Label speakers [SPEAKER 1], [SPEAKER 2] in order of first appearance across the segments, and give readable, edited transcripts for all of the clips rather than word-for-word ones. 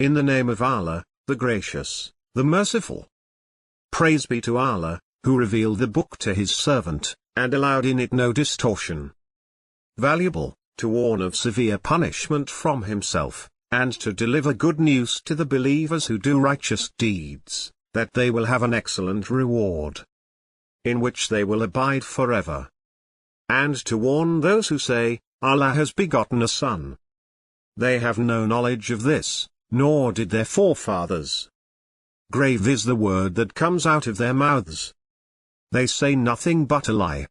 [SPEAKER 1] In the name of Allah, the Gracious, the Merciful. Praise be to Allah, who revealed the book to his servant, and allowed in it no distortion. Valuable, to warn of severe punishment from himself, and to deliver good news to the believers who do righteous deeds, that they will have an excellent reward, in which they will abide forever. And to warn those who say, Allah has begotten a son. They have no knowledge of this, nor did their forefathers. Grave is the word that comes out of their mouths. They say nothing but a lie.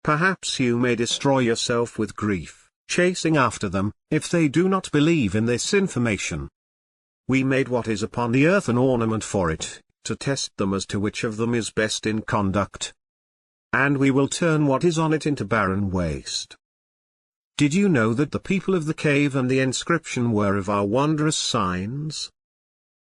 [SPEAKER 1] Perhaps you may destroy yourself with grief, chasing after them, if they do not believe in this information. We made what is upon the earth an ornament for it, to test them as to which of them is best in conduct. And we will turn what is on it into barren waste. Did you know that the people of the cave and the inscription were of our wondrous signs?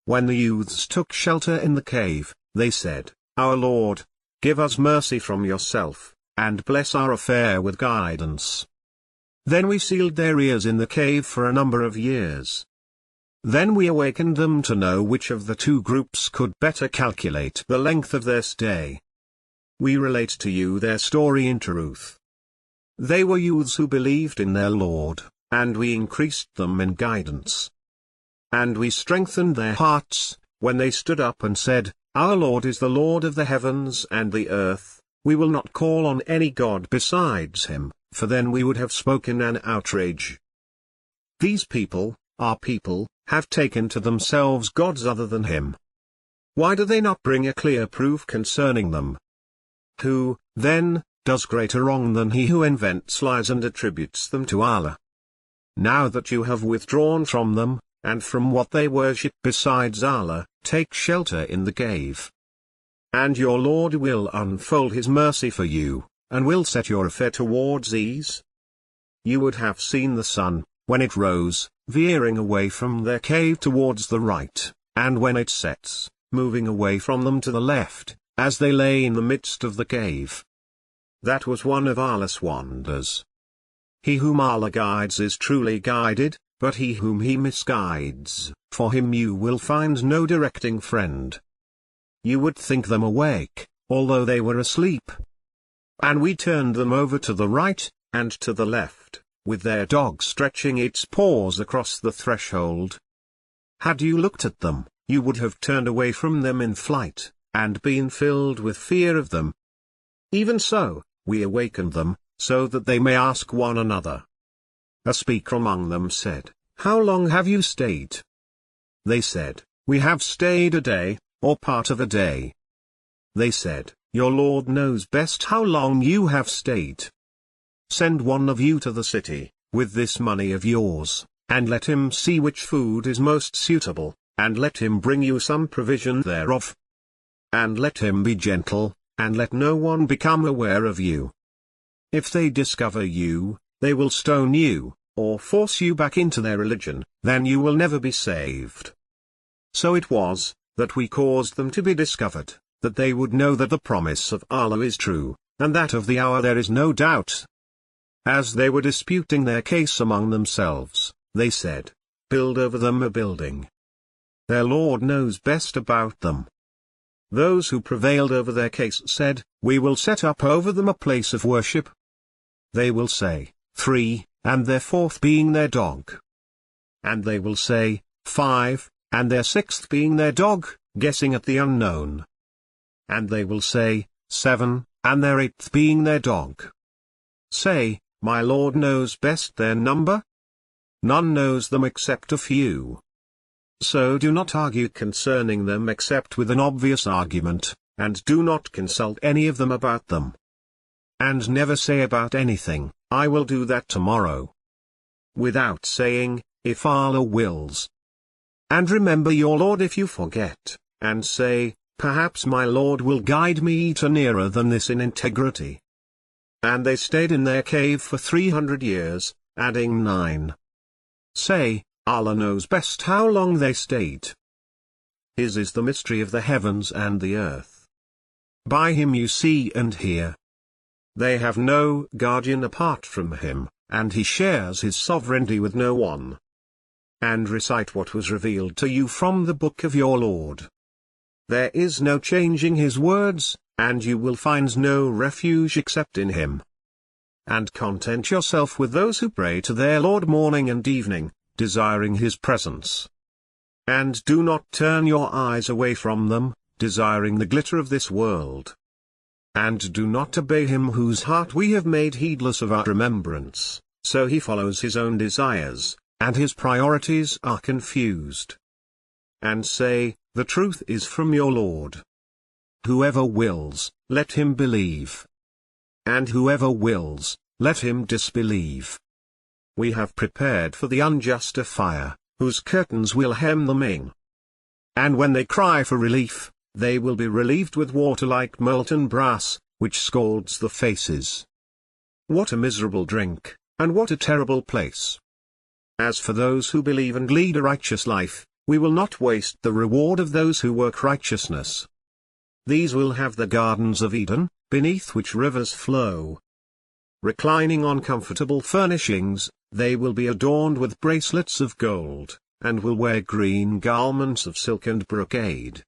[SPEAKER 1] When the youths took shelter in the cave, they said, Our Lord, give us mercy from yourself, and bless our affair with guidance. Then we sealed their ears in the cave for a number of years. Then we awakened them to know which of the two groups could better calculate the length of their stay. We relate to you their story in truth. They were youths who believed in their Lord, and we increased them in guidance. And we strengthened their hearts, when they stood up and said, Our Lord is the Lord of the heavens and the earth, we will not call on any god besides him, for then we would have spoken an outrage. These people, our people, have taken to themselves gods other than him. Why do they not bring a clear proof concerning them? Who, then, does greater wrong than he who invents lies and attributes them to Allah? Now that you have withdrawn from them, and from what they worship besides Allah, take shelter in the cave. And your Lord will unfold his mercy for you, and will set your affair towards ease. You would have seen the sun, when it rose, veering away from their cave towards the right, and when it sets, moving away from them to the left, as they lay in the midst of the cave. That was one of Allah's wonders. He whom Allah guides is truly guided, but he whom he misguides, for him you will find no directing friend. You would think them awake, although they were asleep. And we turned them over to the right, and to the left, with their dog stretching its paws across the threshold. Had you looked at them, you would have turned away from them in flight, and been filled with fear of them. Even so, we awakened them, so that they may ask one another. A speaker among them said, How long have you stayed? They said, We have stayed a day, or part of a day. They said, Your Lord knows best how long you have stayed. Send one of you to the city, with this money of yours, and let him see which food is most suitable, and let him bring you some provision thereof. And let him be gentle, and let no one become aware of you. If they discover you, they will stone you, or force you back into their religion, then you will never be saved. So it was, that we caused them to be discovered, that they would know that the promise of Allah is true, and that of the hour there is no doubt. As they were disputing their case among themselves, they said, Build over them a building. Their Lord knows best about them. Those who prevailed over their case said, We will set up over them a place of worship. They will say, 3, and their 4th being their dog. And they will say, 5, and their 6th being their dog, guessing at the unknown. And they will say, 7, and their 8th being their dog. Say, My Lord knows best their number. None knows them except a few. So do not argue concerning them except with an obvious argument, and do not consult any of them about them. And never say about anything, I will do that tomorrow, without saying, if Allah wills. And remember your Lord if you forget, and say, perhaps my Lord will guide me to nearer than this in integrity. And they stayed in their cave for 300 years, adding 9. Say, Allah knows best how long they stayed. His is the mystery of the heavens and the earth. By him you see and hear. They have no guardian apart from him, and he shares his sovereignty with no one. and recite what was revealed to you from the book of your Lord. There is no changing his words, and you will find no refuge except in him. And content yourself with those who pray to their Lord morning and evening, desiring his presence. And do not turn your eyes away from them, desiring the glitter of this world. And do not obey him whose heart we have made heedless of our remembrance, so he follows his own desires, and his priorities are confused. And say, the truth is from your Lord. Whoever wills, let him believe. And whoever wills, let him disbelieve. We have prepared for the unjust a fire, whose curtains will hem them in. And when they cry for relief, they will be relieved with water like molten brass, which scalds the faces. What a miserable drink, and what a terrible place! As for those who believe and lead a righteous life, we will not waste the reward of those who work righteousness. These will have the gardens of Eden, beneath which rivers flow. Reclining on comfortable furnishings, they will be adorned with bracelets of gold, and will wear green garments of silk and brocade.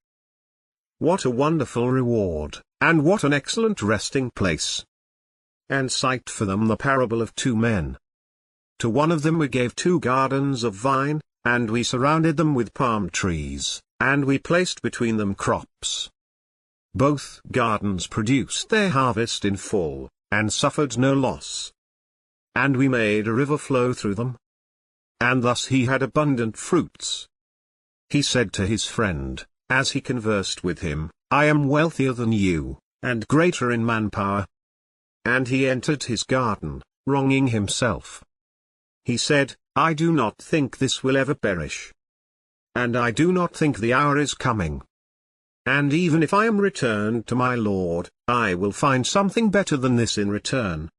[SPEAKER 1] What a wonderful reward, and what an excellent resting place! And cite for them the parable of two men. To one of them we gave 2 gardens of vine, and we surrounded them with palm trees, and we placed between them crops. Both gardens produced their harvest in full, and suffered no loss. And we made a river flow through them. And thus he had abundant fruits. He said to his friend, as he conversed with him, I am wealthier than you, and greater in manpower. And he entered his garden, wronging himself. He said, I do not think this will ever perish. And I do not think the hour is coming. And even if I am returned to my Lord, I will find something better than this in return.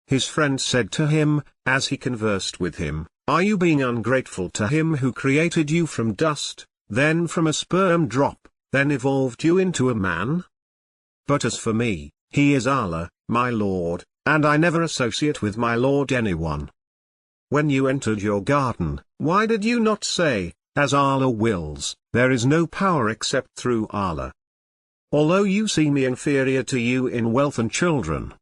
[SPEAKER 1] His friend said to him, as he conversed with him, Are you being ungrateful to him who created you from dust, then from a sperm drop, then evolved you into a man? But as for me, he is Allah, my Lord, and I never associate with my Lord anyone. When you entered your garden, why did you not say, as Allah wills, there is no power except through Allah? Although you see me inferior to you in wealth and children,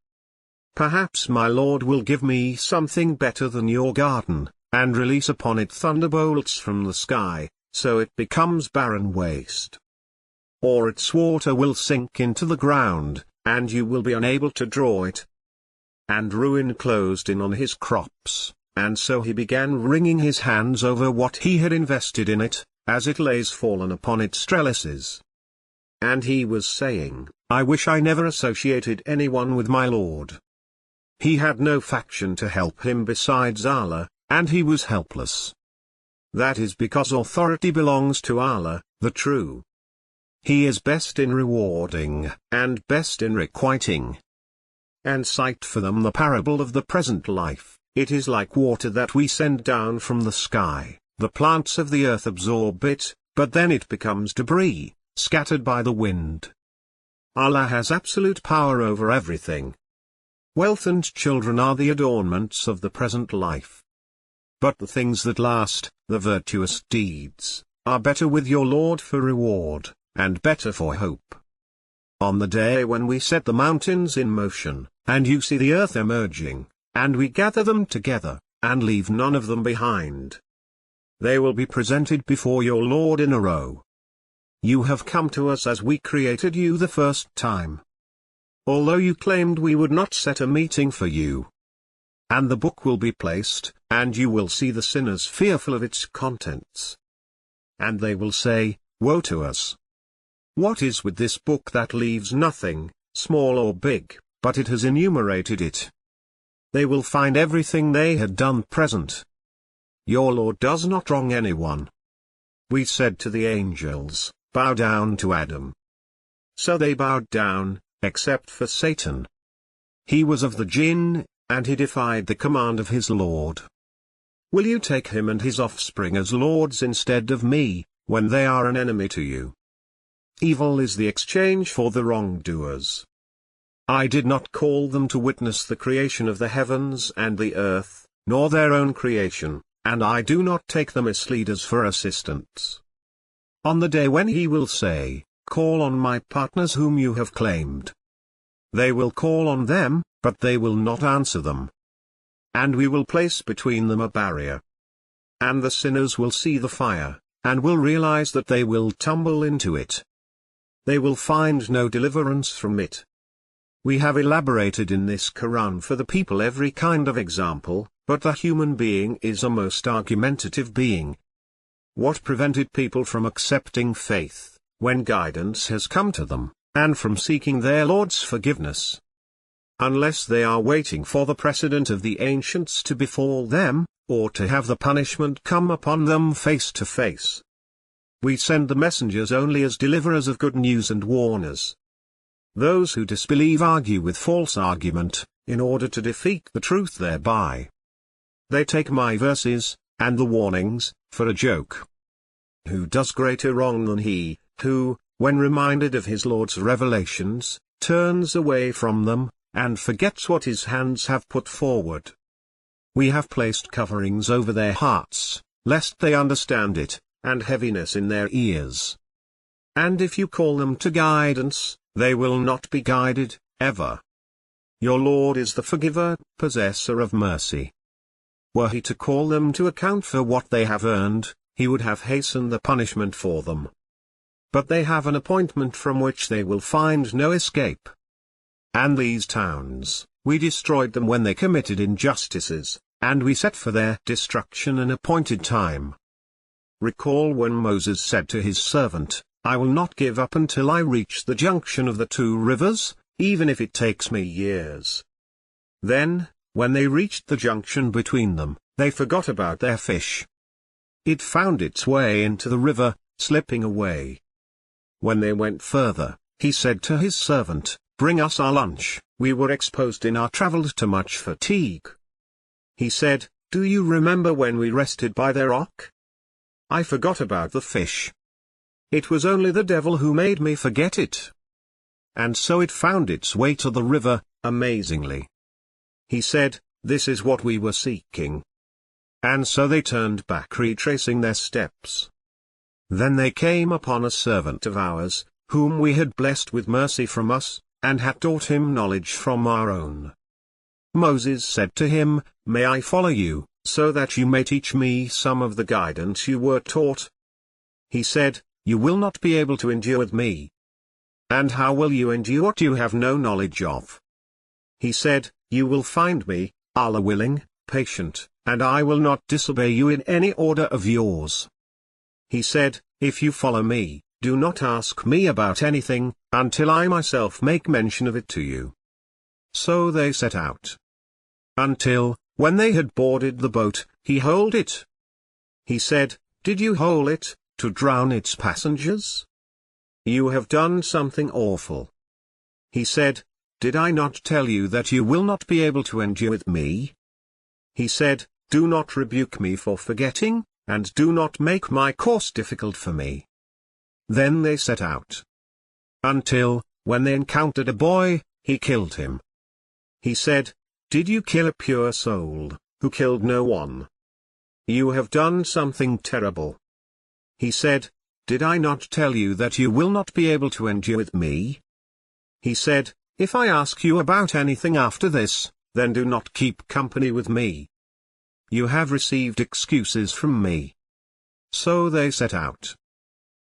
[SPEAKER 1] perhaps my Lord will give me something better than your garden, and release upon it thunderbolts from the sky, so it becomes barren waste. Or its water will sink into the ground, and you will be unable to draw it. And ruin closed in on his crops, and so he began wringing his hands over what he had invested in it, as it lays fallen upon its trellises. And he was saying, I wish I never associated anyone with my Lord. He had no faction to help him besides Allah, and he was helpless. That is because authority belongs to Allah, the True. He is best in rewarding, and best in requiting. And cite for them the parable of the present life. It is like water that we send down from the sky, the plants of the earth absorb it, but then it becomes debris, scattered by the wind. Allah has absolute power over everything. Wealth and children are the adornments of the present life. But the things that last, the virtuous deeds, are better with your Lord for reward, and better for hope. On the day when we set the mountains in motion, and you see the earth emerging, and we gather them together, and leave none of them behind. They will be presented before your Lord in a row. You have come to us as we created you the first time. Although you claimed we would not set a meeting for you. And the book will be placed, and you will see the sinners fearful of its contents. And they will say, Woe to us! What is with this book that leaves nothing, small or big, but it has enumerated it? They will find everything they had done present. Your Lord does not wrong anyone. We said to the angels, Bow down to Adam. So they bowed down, except for Satan. He was of the jinn, and he defied the command of his Lord. Will you take him and his offspring as lords instead of me, when they are an enemy to you? Evil is the exchange for the wrongdoers. I did not call them to witness the creation of the heavens and the earth, nor their own creation, and I do not take them as leaders for assistance. On the day when he will say, "Call on my partners whom you have claimed." They will call on them, but they will not answer them. And we will place between them a barrier. And the sinners will see the fire, and will realize that they will tumble into it. They will find no deliverance from it. We have elaborated in this Quran for the people every kind of example, but the human being is a most argumentative being. What prevented people from accepting faith, when guidance has come to them, and from seeking their Lord's forgiveness? Unless they are waiting for the precedent of the ancients to befall them, or to have the punishment come upon them face to face. We send the messengers only as deliverers of good news and warners. Those who disbelieve argue with false argument, in order to defeat the truth thereby. They take my verses, and the warnings, for a joke. Who does greater wrong than he, who, when reminded of his Lord's revelations, turns away from them, and forgets what his hands have put forward? We have placed coverings over their hearts, lest they understand it, and heaviness in their ears. And if you call them to guidance, they will not be guided, ever. Your Lord is the forgiver, possessor of mercy. Were he to call them to account for what they have earned, he would have hastened the punishment for them. But they have an appointment from which they will find no escape. And these towns, we destroyed them when they committed injustices, and we set for their destruction an appointed time. Recall when Moses said to his servant, "I will not give up until I reach the junction of the two rivers, even if it takes me years." Then, when they reached the junction between them, they forgot about their fish. It found its way into the river, slipping away. When they went further, he said to his servant, "Bring us our lunch, we were exposed in our travel to much fatigue." He said, "Do you remember when we rested by the rock? I forgot about the fish. It was only the devil who made me forget it." And so it found its way to the river, amazingly. He said, "This is what we were seeking." And so they turned back, retracing their steps. Then they came upon a servant of ours, whom we had blessed with mercy from us, and had taught him knowledge from our own. Moses said to him, "May I follow you, so that you may teach me some of the guidance you were taught?" He said, "You will not be able to endure with me. And how will you endure what you have no knowledge of?" He said, "You will find me, Allah willing, patient, and I will not disobey you in any order of yours." He said, "If you follow me, do not ask me about anything, until I myself make mention of it to you." So they set out. Until, when they had boarded the boat, he holed it. He said, "Did you hole it, to drown its passengers? You have done something awful." He said, "Did I not tell you that you will not be able to endure with me?" He said, "Do not rebuke me for forgetting, and do not make my course difficult for me." Then they set out. Until, when they encountered a boy, he killed him. He said, "Did you kill a pure soul, who killed no one? You have done something terrible." He said, "Did I not tell you that you will not be able to endure with me?" He said, "If I ask you about anything after this, then do not keep company with me. You have received excuses from me." So they set out.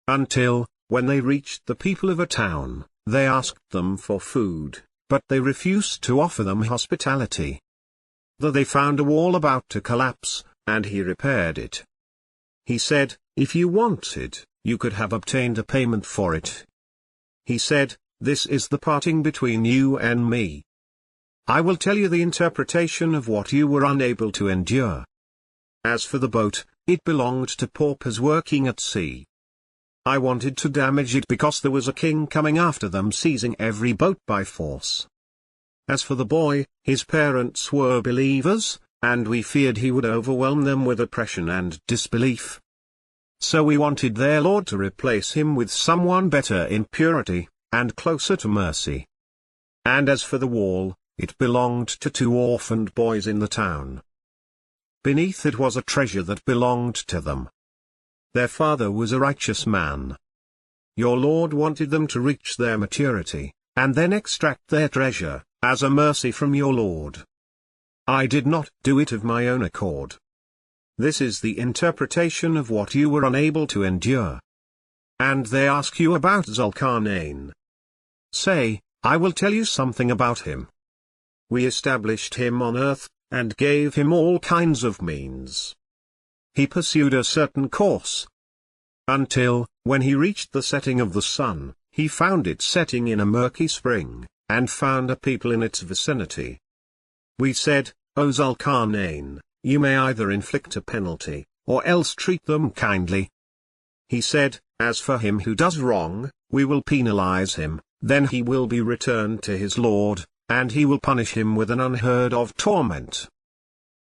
[SPEAKER 1] Until, when they reached the people of a town, they asked them for food, but they refused to offer them hospitality. Though they found a wall about to collapse, and he repaired it. He said, "If you wanted, you could have obtained a payment for it." He said, "This is the parting between you and me. I will tell you the interpretation of what you were unable to endure. As for the boat, it belonged to paupers working at sea. I wanted to damage it because there was a king coming after them, seizing every boat by force. As for the boy, his parents were believers, and we feared he would overwhelm them with oppression and disbelief. So we wanted their Lord to replace him with someone better in purity, and closer to mercy. And as for the wall, it belonged to two orphaned boys in the town. beneath it was a treasure that belonged to them. Their father was a righteous man. Your Lord wanted them to reach their maturity, and then extract their treasure, as a mercy from your Lord. I did not do it of my own accord. This is the interpretation of what you were unable to endure. And they ask you about Dhul-Qarnayn. Say, I will tell you something about him. We established him on earth, and gave him all kinds of means. He pursued a certain course. Until, when he reached the setting of the sun, he found it setting in a murky spring, and found a people in its vicinity. We said, O Dhul-Qarnayn, you may either inflict a penalty, or else treat them kindly. He said, as for him who does wrong, we will penalize him, then he will be returned to his Lord, and he will punish him with an unheard of torment.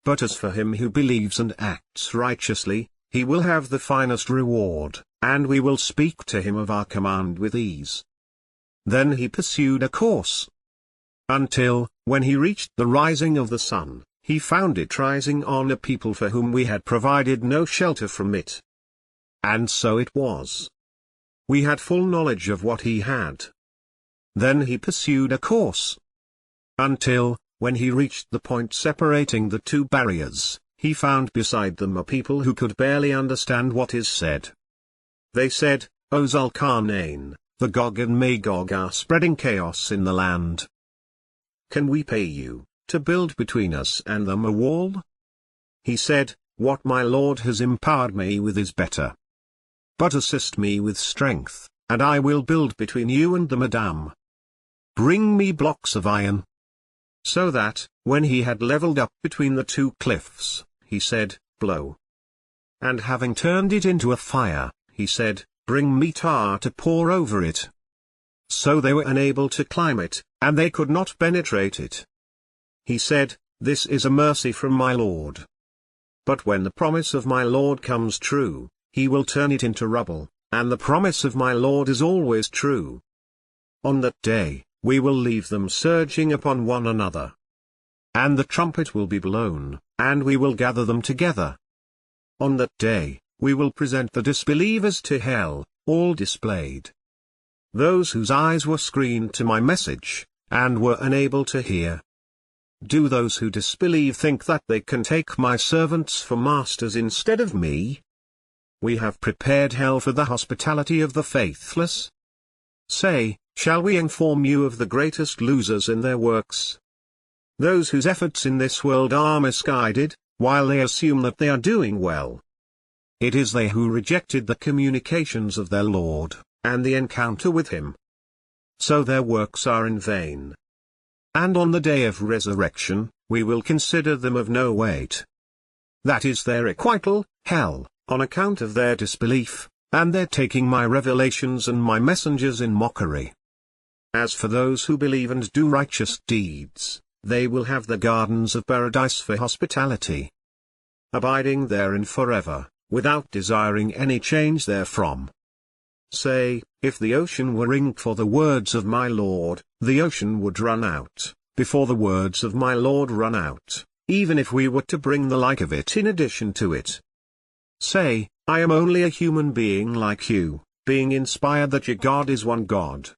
[SPEAKER 1] But as for him who believes and acts righteously, he will have the finest reward, and we will speak to him of our command with ease. Then he pursued a course. Until, when he reached the rising of the sun, he found it rising on a people for whom we had provided no shelter from it. And so it was. We had full knowledge of what he had. Then he pursued a course. Until, when he reached the point separating the two barriers, he found beside them a people who could barely understand what is said. They said, O Dhul-Qarnayn, the Gog and Magog are spreading chaos in the land. Can we pay you, to build between us and them a wall? He said, what my Lord has empowered me with is better. But assist me with strength, and I will build between you and them a dam. Bring me blocks of iron. So that, when he had leveled up between the two cliffs, he said, blow. And having turned it into a fire, he said, bring me tar to pour over it. So they were unable to climb it, and they could not penetrate it. He said, this is a mercy from my Lord. But when the promise of my Lord comes true, he will turn it into rubble, and the promise of my Lord is always true. On that day, we will leave them surging upon one another. And the trumpet will be blown, and we will gather them together. On that day, we will present the disbelievers to hell, all displayed. Those whose eyes were screened to my message, and were unable to hear. Do those who disbelieve think that they can take my servants for masters instead of me? We have prepared hell for the hospitality of the faithless. Say, shall we inform you of the greatest losers in their works? Those whose efforts in this world are misguided, while they assume that they are doing well. It is they who rejected the communications of their Lord, and the encounter with him. So their works are in vain. And on the day of resurrection, we will consider them of no weight. That is their requital, hell, on account of their disbelief, and their taking my revelations and my messengers in mockery. As for those who believe and do righteous deeds, they will have the gardens of paradise for hospitality, abiding therein forever, without desiring any change therefrom. Say, if the ocean were inked for the words of my Lord, the ocean would run out, before the words of my Lord run out, even if we were to bring the like of it in addition to it. Say, I am only a human being like you, being inspired that your God is one God.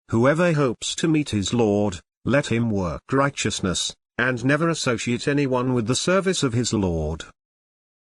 [SPEAKER 1] Whoever hopes to meet his Lord, let him work righteousness, and never associate anyone with the service of his Lord.